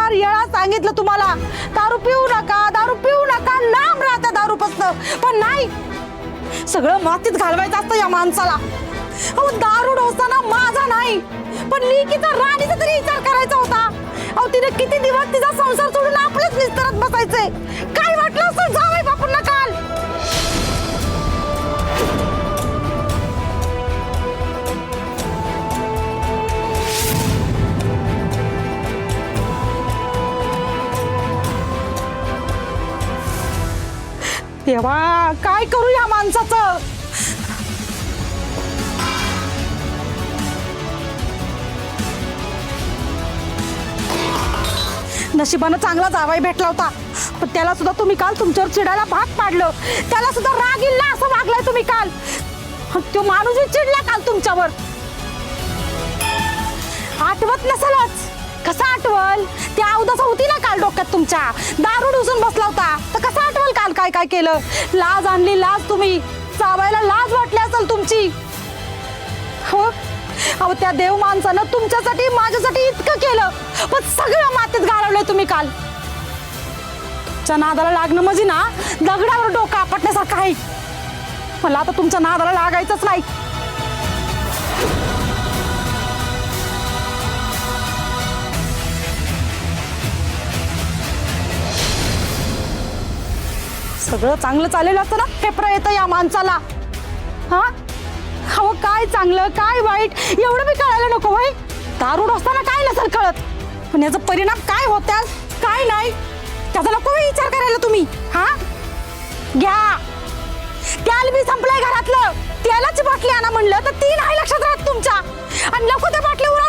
हजार वेळा सांगितलं तुम्हाला दारू पिऊ नका, लांब राहता दारूपासून, पण नाही, सगळं मातीत घालवायचं असतं या माणसाला. अहो दारू डोसताना माझा नाही, पण लेकीचा राणीचा तरी विचार करायचा होता. अहो तिने किती दिवस तिचा संसार सोडून आपलेच निस्तरत बसायचे. काय वाटलं असं जावई बापूंना काल? देवा काय करू या माणसाचं? नशिबानं चांगला जावाई भेटला होता, पण त्याला सुद्धा तुम्ही काल तुमच्यावर चिडायला भाग पाडलं. त्याला सुद्धा राग इल्ला असं वागलाय तुम्ही काल. तो माणूसही चिडला काल तुमच्यावर. आठवत नसेलच. कसा आठवल? ती अवदसा होती ना काल डोक्यात तुमच्या, दारू ढुसून बसला होता, तर कसं आठवल काल काय काय केलं? लाज आणली लाज तुम्ही. जावायला लाज वाटली असेल तुमची. हो अहो त्या देव माणसानं तुमच्यासाठी माझ्यासाठी इतकं केलं, पण सगळं मातीत घालवलंय तुम्ही काल. तुमच्या नादाला लागणं म्हणजे ना दगडावर डोकं आपटण्यासारखं आहे. मला आता तुमच्या नादाला लागायचंच नाही. सगळं चांगलं चाललेलं असतं ना, पेपर येतं या माणसाला. हा अहो काय चांगलं काय वाईट एवढं मी कळायला नको भाई. दारू असताना काय नसेल कळत, पण याचा परिणाम काय होत्याल काय नाही त्याचा नको विचार करायला तुम्ही. हा घ्या, त्याला बी संपलंय घरातलं. त्यालाच बाटली आणा म्हणलं तर ती नाही लक्षात राहत तुमच्या, आणि नको त्या बाटलीवर